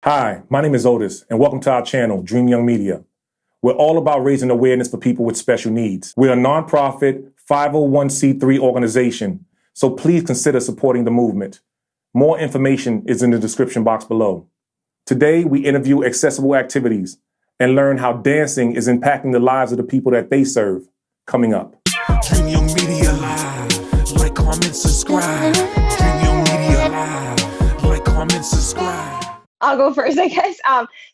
Hi, my name is Otis, and welcome to our channel, Dreamyoungmedia. We're all about raising awareness for people with special needs. We're a nonprofit 501c3 organization, so please consider supporting the movement. More information is in the description box below. Today, we interview accessible activities and learn how dancing is impacting the lives of the people that they serve. Coming up. Dream Young Media, like, comment, subscribe. Dream Young Media, like, comment, subscribe. I'll go first, I guess.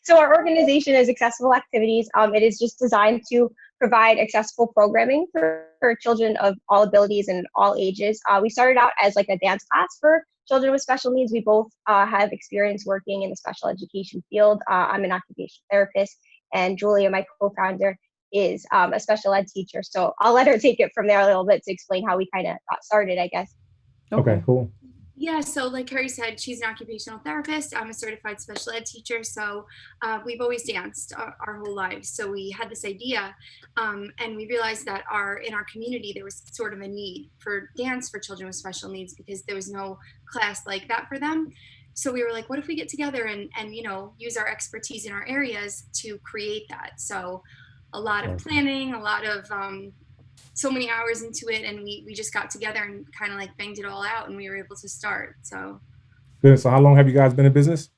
So our organization is Accessible Activities. It is just designed to provide accessible programming for children of all abilities and all ages. We started out as like a dance class for children with special needs. We both have experience working in the special education field. I'm an occupational therapist, and Julia, my co-founder, is a special ed teacher. So I'll let her take it from there a little bit to explain how we kind of got started, I guess. Okay, cool. Yeah, so like Carrie said, she's an occupational therapist. I'm a certified special ed teacher. So we've always danced our whole lives. So we had this idea and we realized that in our community, there was sort of a need for dance for children with special needs because there was no class like that for them. So we were like, what if we get together and use our expertise in our areas to create that? So a lot of planning, a lot of so many hours into it, and we just got together and kind of like banged it all out, and we were able to start. So good. So how long have you guys been in business?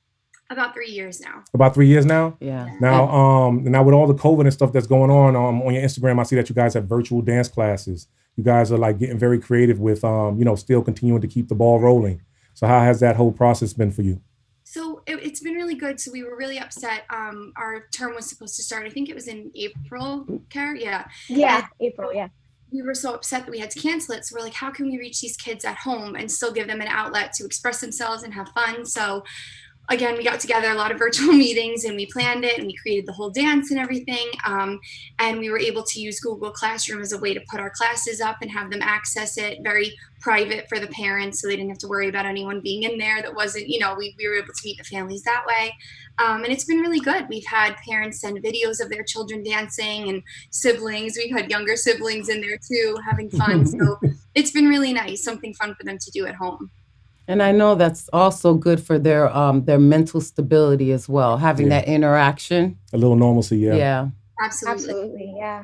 About 3 years now. About 3 years now? Yeah. Now, now with all the COVID and stuff that's going on your Instagram, I see that you guys have virtual dance classes. You guys are like getting very creative with, still continuing to keep the ball rolling. So how has that whole process been for you? So it's been really good. So we were really upset. Our term was supposed to start, I think it was in April, Carrie? Yeah. Yeah, April, yeah. We were so upset that we had to cancel it. So we're like, how can we reach these kids at home and still give them an outlet to express themselves and have fun? So again, we got together a lot of virtual meetings and we planned it and we created the whole dance and everything. And we were able to use Google Classroom as a way to put our classes up and have them access it, very private for the parents, so they didn't have to worry about anyone being in there that wasn't, we were able to meet the families that way. And it's been really good. We've had parents send videos of their children dancing and siblings. We've had younger siblings in there too, having fun. So it's been really nice, something fun for them to do at home. And I know that's also good for their mental stability as well, having that interaction. A little normalcy, yeah. Yeah. Absolutely, yeah.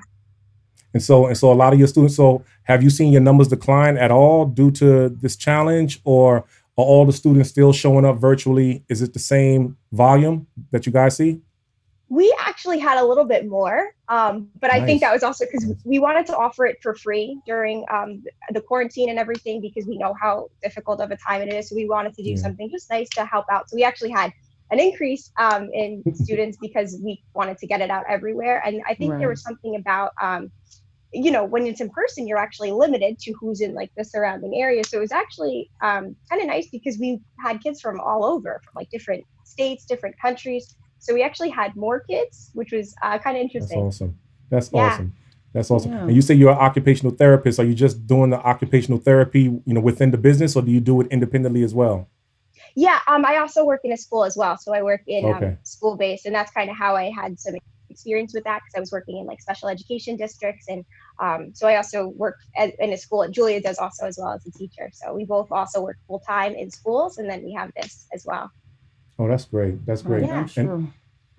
And so a lot of your students, so have you seen your numbers decline at all due to this challenge, or are all the students still showing up virtually? Is it the same volume that you guys see? We actually had a little bit more, but I think that was also because we wanted to offer it for free during the quarantine and everything, because we know how difficult of a time it is. So we wanted to do something just nice to help out. So we actually had an increase in students because we wanted to get it out everywhere. And I think there was something about, when it's in person, you're actually limited to who's in like the surrounding area. So it was actually kind of nice because we had kids from all over, from like different states, different countries. So we actually had more kids, which was kind of interesting. That's awesome. That's awesome. Yeah. And you say you're an occupational therapist. Are you just doing the occupational therapy, within the business, or do you do it independently as well? Yeah, I also work in a school as well. So I work in school-based, and that's kind of how I had some experience with that, because I was working in like special education districts. And so I also work in a school. Julia does also as well as a teacher. So we both also work full-time in schools, and then we have this as well. Oh, that's great. That's great. Yeah.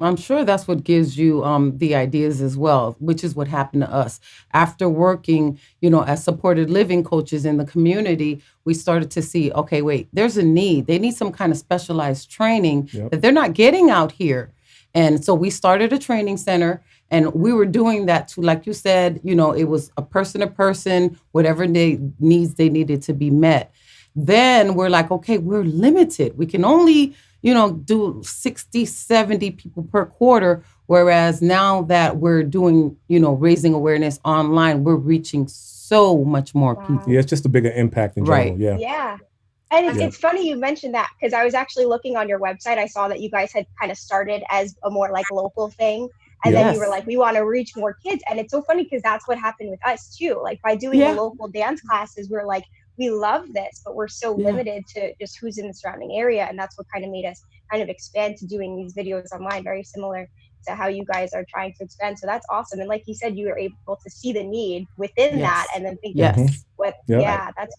I'm sure that's what gives you the ideas as well, which is what happened to us. After working, as supported living coaches in the community, we started to see, okay, wait, there's a need. They need some kind of specialized training that they're not getting out here. And so we started a training center, and we were doing that too. Like you said, it was a person to person, whatever needs they needed to be met. Then we're like, okay, we're limited. We can only do 60, 70 people per quarter. Whereas now that we're doing, raising awareness online, we're reaching so much more people. Yeah, it's just a bigger impact in general. Right. Yeah. Yeah. And it's funny you mentioned that, because I was actually looking on your website. I saw that you guys had kind of started as a more like local thing. And then you were like, we want to reach more kids. And it's so funny because that's what happened with us too. Like by doing the local dance classes, we're like, we love this, but we're so limited to just who's in the surrounding area. And that's what kind of made us kind of expand to doing these videos online, very similar to how you guys are trying to expand. So that's awesome. And like you said, you were able to see the need within that and then think, that's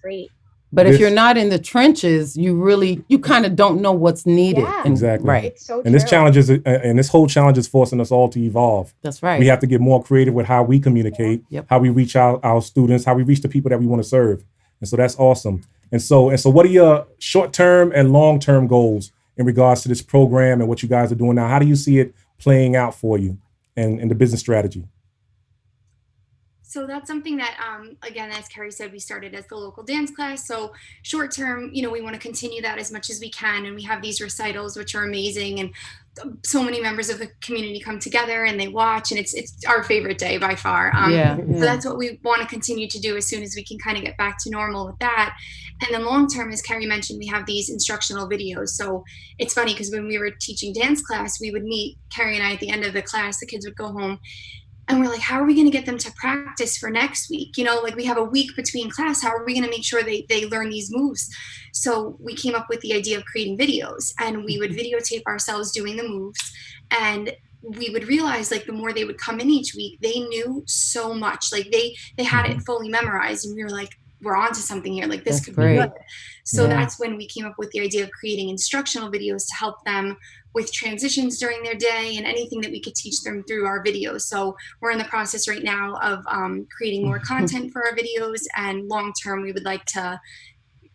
great. But if you're not in the trenches, you kind of don't know what's needed. Yeah. Exactly. Right. It's so And this true. challenge is, and this whole challenge is forcing us all to evolve. That's right. We have to get more creative with how we communicate, Yep. how we reach out our students, how we reach the people that we want to serve. And so that's awesome. And so what are your short-term and long-term goals in regards to this program and what you guys are doing now? How do you see it playing out for you and the business strategy? So that's something that, again, as Carrie said, we started as the local dance class. So short term, we want to continue that as much as we can. And we have these recitals, which are amazing. And so many members of the community come together and they watch. And it's our favorite day by far. So that's what we want to continue to do as soon as we can kind of get back to normal with that. And then long term, as Carrie mentioned, we have these instructional videos. So it's funny because when we were teaching dance class, we would meet, Carrie and I, at the end of the class, the kids would go home. And we're like, how are we going to get them to practice for next week? Like we have a week between class. How are we going to make sure they learn these moves? So we came up with the idea of creating videos, and we would videotape ourselves doing the moves. And we would realize, like, the more they would come in each week, they knew so much. Like they had it fully memorized, and we were like, we're onto something here. Like, this could be good. So that's when we came up with the idea of creating instructional videos to help them with transitions during their day and anything that we could teach them through our videos. So we're in the process right now of creating more content for our videos, and long term we would like to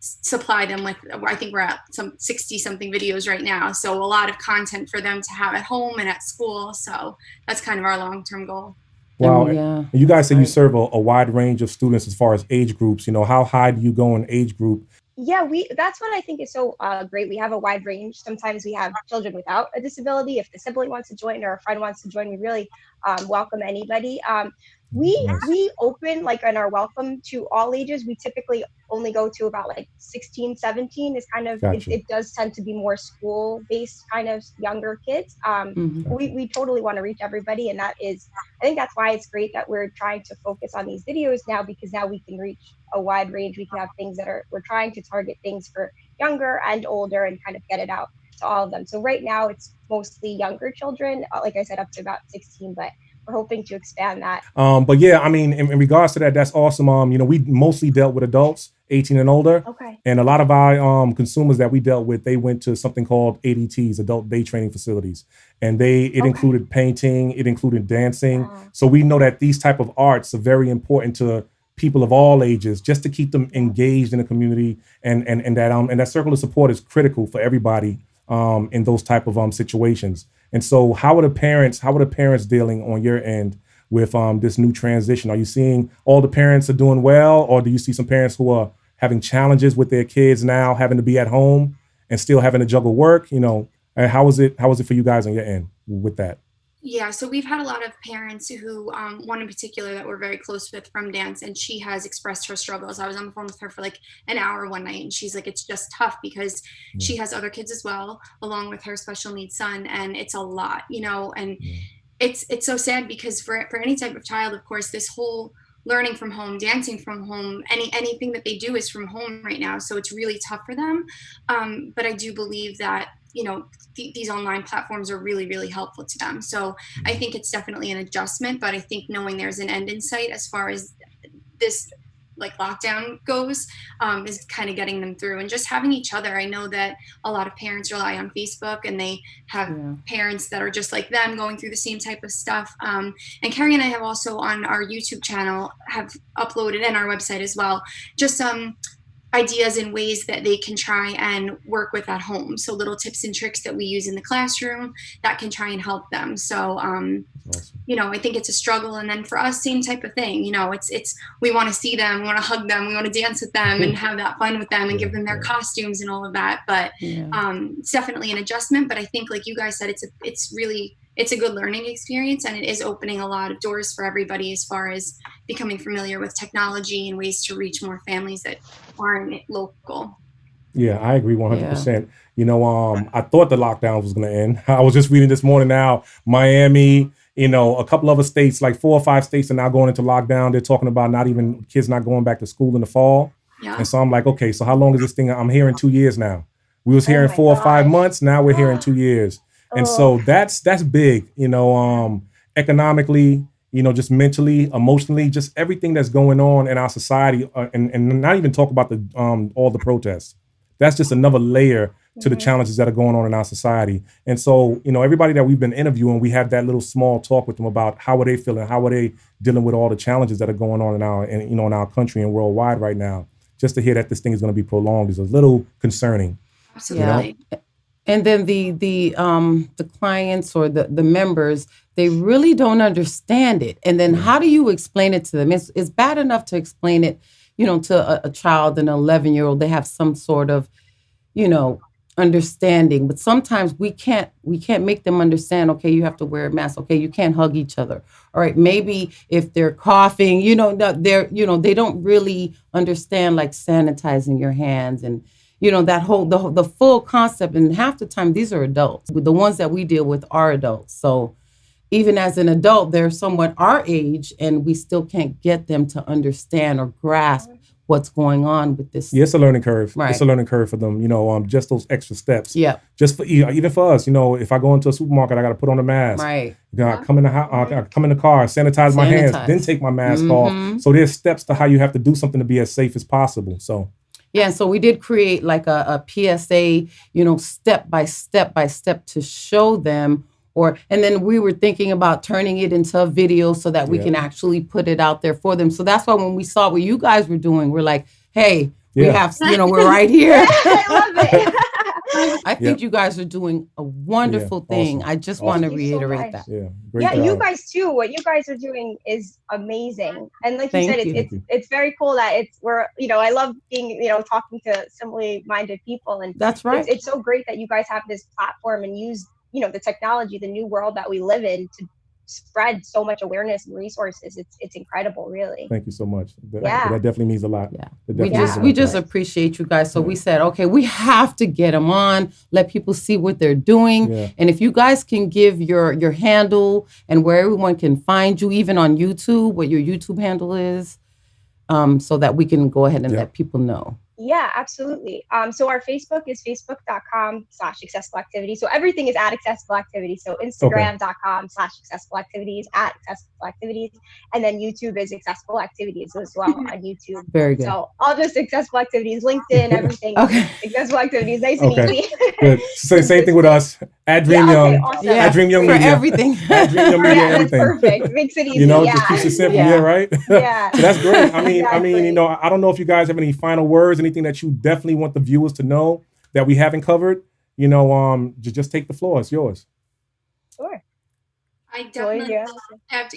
supply them with, I think we're at some 60 something videos right now, so a lot of content for them to have at home and at school. So that's kind of our long-term goal. Wow. And you guys say you serve a wide range of students as far as age groups. How high do you go in age group? Yeah, that's what I think is so great. We have a wide range. Sometimes we have children without a disability. If the sibling wants to join or a friend wants to join, we really welcome anybody. We open, like, in our welcome to all ages. We typically only go to about like 16, 17 is kind of, Gotcha. it does tend to be more school-based kind of younger kids. We totally want to reach everybody, and I think that's why it's great that we're trying to focus on these videos now, because now we can reach a wide range. We can have things we're trying to target things for younger and older and kind of get it out to all of them. So right now it's mostly younger children, like I said, up to about 16, but we're hoping to expand that. But yeah, I mean, in regards to that, that's awesome. We mostly dealt with adults 18 and older. Okay. And a lot of our consumers that we dealt with, they went to something called ADTs, adult day training facilities. And it included painting, it included dancing. So we know that these type of arts are very important to people of all ages, just to keep them engaged in the community. And that circle of support is critical for everybody in those type of situations. And so how are the parents dealing on your end with this new transition? Are you seeing all the parents are doing well, or do you see some parents who are having challenges with their kids now, having to be at home and still having to juggle work? And how is it for you guys on your end with that? Yeah, so we've had a lot of parents who, one in particular that we're very close with from dance, and she has expressed her struggles. I was on the phone with her for like an hour one night, and she's like, it's just tough because she has other kids as well, along with her special needs son, and it's a lot, and it's so sad because for any type of child, of course, this whole learning from home, dancing from home, anything that they do is from home right now. So it's really tough for them. But I do believe that, these online platforms are really, really helpful to them. So I think it's definitely an adjustment, but I think knowing there's an end in sight as far as this like lockdown goes, is kind of getting them through, and just having each other. I know that a lot of parents rely on Facebook, and they have parents that are just like them going through the same type of stuff. And Carrie and I have also on our YouTube channel have uploaded, and our website as well, just ideas and ways that they can try and work with at home. So little tips and tricks that we use in the classroom that can try and help them. So, I think it's a struggle. And then for us, same type of thing, it's, we want to see them, we want to hug them, we want to dance with them and have that fun with them and give them their costumes and all of that. But it's definitely an adjustment. But I think, like you guys said, it's a good learning experience, and it is opening a lot of doors for everybody as far as becoming familiar with technology and ways to reach more families that aren't local. Yeah, I agree 100%. I thought the lockdown was going to end. I was just reading this morning now, Miami, a couple other states, like 4 or 5 states are now going into lockdown. They're talking about kids not going back to school in the fall. Yeah. And so I'm like, okay, so how long is this thing? I'm hearing 2 years now. We was hearing 4 or 5 months. Now we're hearing 2 years. And so that's big, economically, just mentally, emotionally, just everything that's going on in our society, and not even talk about the all the protests. That's just another layer to the challenges that are going on in our society. And so, everybody that we've been interviewing, we have that little small talk with them about how are they feeling, how are they dealing with all the challenges that are going on in our country and worldwide right now. Just to hear that this thing is going to be prolonged is a little concerning. Absolutely. And then the clients or the members, they really don't understand it. And then how do you explain it to them? It's bad enough to explain it, to a child, an 11-year-old. They have some sort of, understanding. But sometimes we can't make them understand, okay, you have to wear a mask. Okay, you can't hug each other. All right, maybe if they're coughing, they don't really understand like sanitizing your hands and that whole the full concept. And half the time these are adults. The ones that we deal with are adults. So even as an adult, they're somewhat our age, and we still can't get them to understand or grasp what's going on with this. Yeah, it's a learning curve. Right. It's a learning curve for them, just those extra steps. Yeah. Just for even for us, if I go into a supermarket, I got to put on a mask. Right. I come in the house, I come in the car, sanitize my hands, then take my mask off. So there's steps to how you have to do something to be as safe as possible. So. Yeah, so we did create like a PSA, step by step to show them. And then we were thinking about turning it into a video so that we can actually put it out there for them. So that's why when we saw what you guys were doing, we're like, hey, we have, we're right here. I love it. I think you guys are doing a wonderful thing. Awesome. I just want to Thank you so reiterate much. that. Yeah, great Yeah, job. you guys too. What you guys are doing is amazing. And like you Thank said, you. it's very cool that I love being, talking to similarly minded people. And That's right. it's so great that you guys have this platform and use, the technology, the new world that we live in to spread so much awareness and resources. It's incredible, really. Thank you so much. That Yeah. definitely means a lot. Yeah. It We definitely means a lot. we just appreciate you guys. So we said, okay, we have to get them on, let people see what they're doing. Yeah. And if you guys can give your handle and where everyone can find you, even on YouTube, what your YouTube handle is, so that we can go ahead and let people know. Yeah, absolutely. So our Facebook is facebook.com/accessible activity. So everything is at accessible activity. So Instagram.com/accessible activities, at accessible activities. And then YouTube is accessible activities as well on YouTube. Very good. So all just accessible activities, LinkedIn, everything. Okay. Accessible activities, nice and easy. Good. Same thing with us. At Dream Young. Awesome. Yeah, At Dream Young for Media. everything. At Dream Young Media, That's everything. perfect. Makes it easy. Just keeps it simple. Yeah. Yeah, right? Yeah. So that's great. I mean, Exactly. I don't know if you guys have any final words, anything that you definitely want the viewers to know that we haven't covered. Just take the floor. It's yours. Sure. I definitely,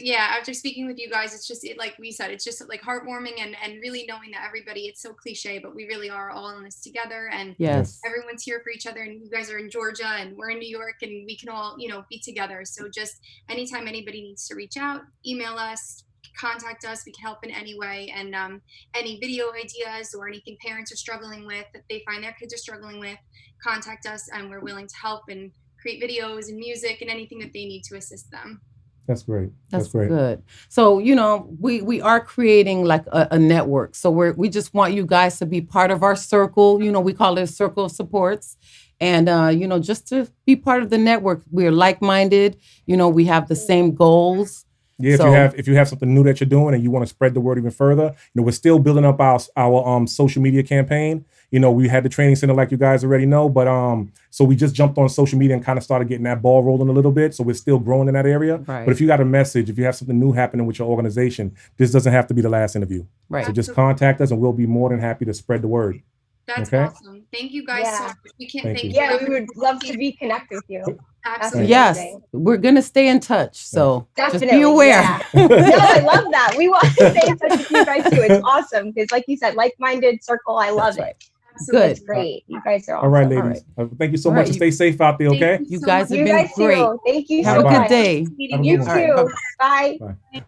yeah. after speaking with you guys, it's just, like we said, it's just like heartwarming and really knowing that everybody, it's so cliche, but we really are all in this together, and Yes. everyone's here for each other, and you guys are in Georgia and we're in New York, and we can all, be together. So just anytime anybody needs to reach out, email us, contact us, we can help in any way. And any video ideas or anything parents are struggling with, that they find their kids are struggling with, contact us, and we're willing to help and create videos and music and anything that they need to assist them. That's great. That's great. good. So, we are creating like a network. So we just want you guys to be part of our circle. We call it a circle of supports. And, just to be part of the network. We're like-minded. We have the same goals. Yeah, if you have something new that you're doing and you want to spread the word even further, we're still building up our social media campaign. We had the training center like you guys already know, but so we just jumped on social media and kind of started getting that ball rolling a little bit. So we're still growing in that area. Right. But if you got a message, if you have something new happening with your organization, this doesn't have to be the last interview. Right. So just contact us and we'll be more than happy to spread the word. That's Okay. awesome. Thank you guys so much. We can't Thank thank you. you. Yeah, we would love to be connected with you. Absolutely. Yes, amazing. we're going to stay in touch. So Definitely. just be aware. Yeah. No, I love that. We want to stay in touch with you guys too. It's awesome because, like you said, like-minded circle. I love it. Absolutely. It's great. You guys are awesome. All right, ladies. Thank you so All much right. and stay safe out there, okay? You so guys much. have You been guys great. too. Thank you Have so a much. good day. Meeting Have a you. good You one. too. Bye.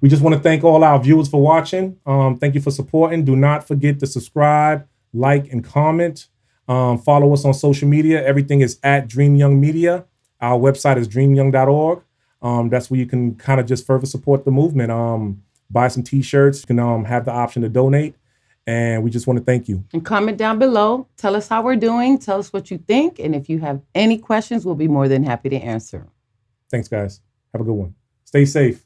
We just want to thank all our viewers for watching. Thank you for supporting. Do not forget to subscribe, like, and comment. Follow us on social media. Everything is at Dreamyoungmedia. Our website is dreamyoung.org. That's where you can kind of just further support the movement. Buy some t-shirts. You can have the option to donate. And we just want to thank you. And comment down below. Tell us how we're doing. Tell us what you think. And if you have any questions, we'll be more than happy to answer. Thanks, guys. Have a good one. Stay safe.